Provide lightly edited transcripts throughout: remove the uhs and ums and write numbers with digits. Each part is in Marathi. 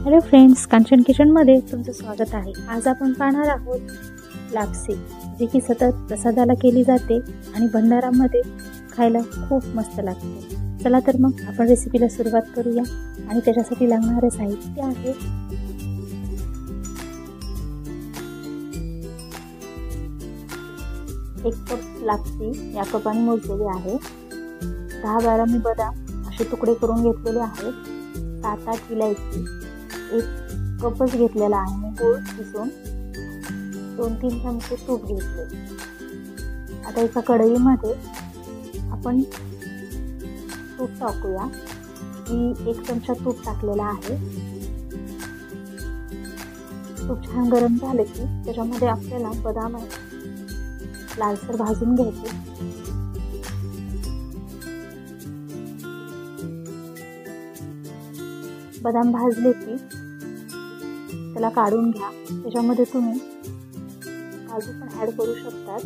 हॅलो फ्रेंड्स, कांचन किचनमध्ये तुमचं स्वागत आहे। आज आपण पाहणार आहोत लापसी, जी की सतत प्रसादाला केली जाते आणि भंडारामध्ये खायला खूप मस्त लागते। चला तर मग आपण रेसिपीला सुरुवात करूया। आणि त्याच्यासाठी लागणारे साहित्य आहे 1 कप लापसी या कपाने मोजलेली आहे। 10-12 मी बदाम असे तुकडे करून घेतलेले आहेत। 7-8 इलायची, 1 कपच घेतलेला आहे। गूळ किसून 2-3 चमचे तूप घेतले। आता एका कढईमध्ये आपण तूप टाकूया। मी 1 चमचा तूप टाकलेला आहे। तूप छान गरम झाले की त्याच्यामध्ये आपल्याला बदाम लालसर भाजून घ्यायचे। बदाम भाजले की त्याला काढून घ्या। त्याच्यामध्ये तुम्ही काजू पण ॲड करू शकतात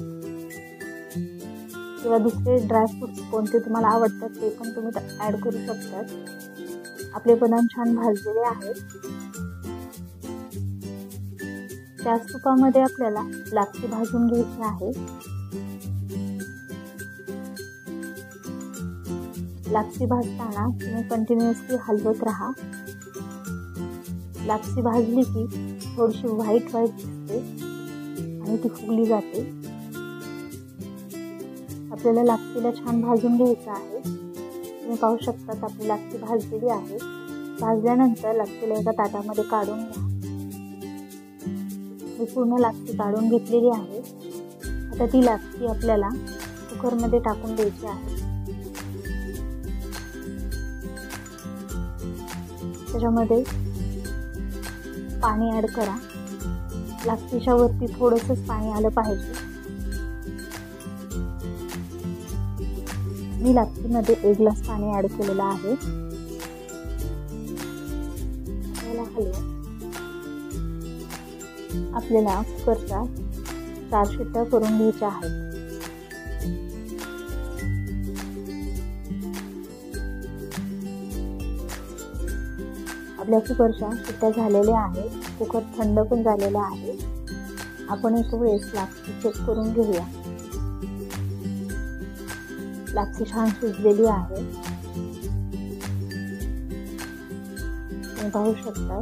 किंवा दुसरे ड्रायफ्रूट्स कोणते तुम्हाला आवडतात ते पण तुम्ही ॲड करू शकतात। आपले बदाम छान भाजलेले आहेत। त्याच तुपामध्ये आपल्याला लापसी भाजून घ्यायची आहे। लापसी भाजताना तुम्ही कंटिन्युअसली हलवत राहा। लापसी भाजली की थोडीशी व्हाईट दिसते आणि ती फुगली जाते। आपल्याला लापसीला छान भाजून घ्यायचं आहे। तुम्ही पाहू शकता आपली लापसी भाजलेली आहे। भाजल्यानंतर लापसीला एका ताटामध्ये काढून घ्या। मी पूर्ण लापसी काढून घेतलेली आहे। आता ती लापसी आपल्याला कुकरमध्ये टाकून द्यायची आहे। त्याच्यामध्ये पाणी ॲड करा। लापसीच्या वरती थोडंसंच पाणी आलं पाहिजे। मी लापसीमध्ये 1 ग्लास पाणी ॲड केलेलं आहे। आपल्याला कुकरच्या 4 शिट्ट्या करून घ्यायच्या आहेत। आपल्या कुकरच्या शिट्ट्या झालेल्या आहेत। कुकर थंड पण झालेला आहे। आपण एक वेळेस लापसी चेक करून घेऊया। लापसी छान शिजलेली आहे। तुम्ही पाहू शकता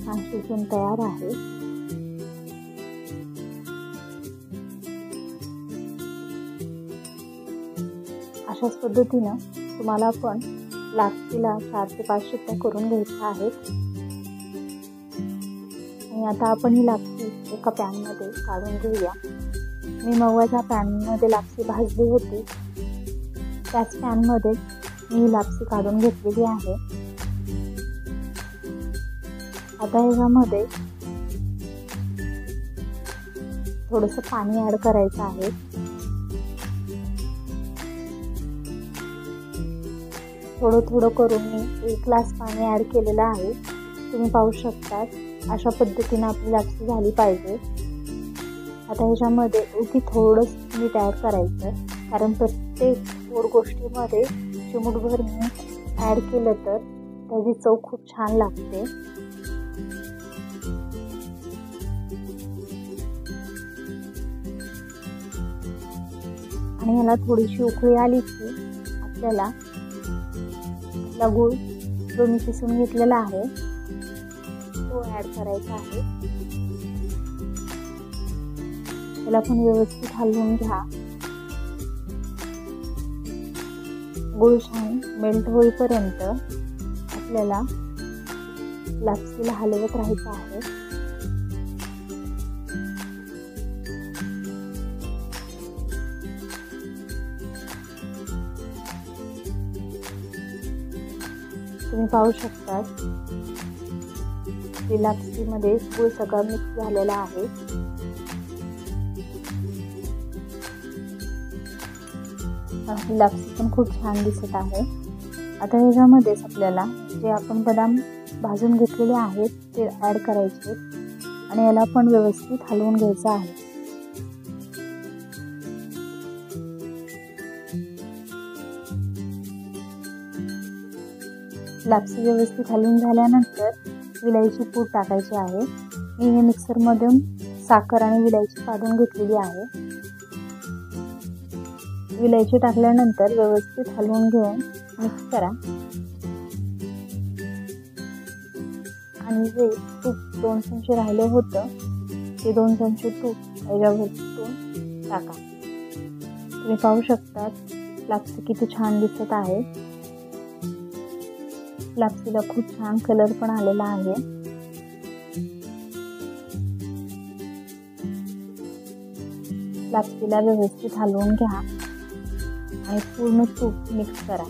छान शिजून तयार आहे। अशाच पद्धतीनं तुम्हाला पण लापसीला 4 ते 5 शिट्ट्या करून घ्यायच्या आहेत। आणि आता आपण ही लापसी एका पॅनमध्ये काढून घेऊया। मी मव्याच्या पॅनमध्ये लापसी भाजली होती, त्याच पॅनमध्ये मी लापसी काढून घेतलेली आहे। आता याच्यामध्ये थोडंसं पाणी ॲड करायचं आहे। थोडं करून मी 1 ग्लास पाणी ॲड केलेलं आहे। तुम्ही पाहू शकता अशा पद्धतीने आपली लापसी झाली पाहिजे। आता ह्याच्यामध्ये थोडंसं मीठ ॲड करायचं, कारण प्रत्येक गोड गोष्टीमध्ये चिमूटभर मीठ ॲड केलं तर त्याची चव खूप छान लागते। आणि याला थोडीशी उकळी आली की आपल्याला गूळ जो मी किसून घेतलेला आहे तो ॲड करायचा आहे। त्याला पण व्यवस्थित हलवून घ्या। गूळ छान मेल्ट होईपर्यंत आपल्याला लापसीला हलवत राहायचं आहे। तुम्ही पाहू शकता की लापसीमध्ये गूळ सगळा मिक्स झालेला आहे। लापसी पण खूप छान दिसत आहे। आता ह्याच्यामध्येच आपल्याला जे आपण बदाम भाजून घेतलेले आहेत ते ॲड करायचे आणि याला पण व्यवस्थित हलवून घ्यायचं आहे। लापसी व्यवस्थित हलवून झाल्यानंतर विलायची पूड टाकायची आहे। मी हे मिक्सरमधून साखर आणि विलायची काढून घेतलेली आहे। विलायची टाकल्यानंतर व्यवस्थित हलवून घेऊन मिक्स करा आणि जे तूप 2 चमचे राहिले होतं ते 2 चमचे तूप याच्यावरतून टाका। तुम्ही पाहू शकता लापसी किती छान दिसत आहे। लापसीला खूप छान कलर पण आलेला आहे। लापसीला व्यवस्थित हलवून घ्या आणि पूर्ण तूप मिक्स करा।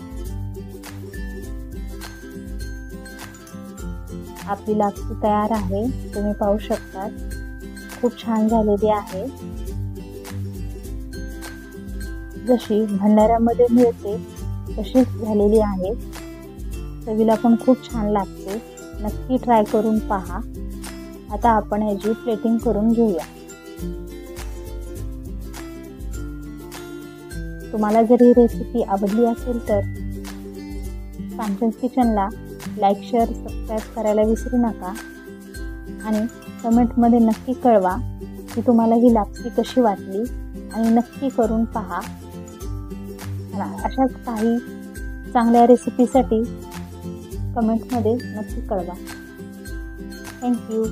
आपली लापसी तयार आहे। तुम्ही पाहू शकता खूप छान झालेली आहे। जशी भंडाऱ्यामध्ये मिळते तशीच झालेली आहे। चवीला पण खूप छान लागते। नक्की ट्राय करून पहा। आता आपण याची प्लेटिंग करून घेऊया। तुम्हाला जर ही रेसिपी आवडली असेल तर कांचन किचनला लाईक, शेअर, सबस्क्राईब करायला विसरू नका आणि कमेंटमध्ये नक्की कळवा की तुम्हाला ही लापसी कशी वाटली आणि नक्की करून पहा। अशाच काही चांगल्या रेसिपीसाठी कमेंटमध्ये नक्की कळवा। थँक्यू।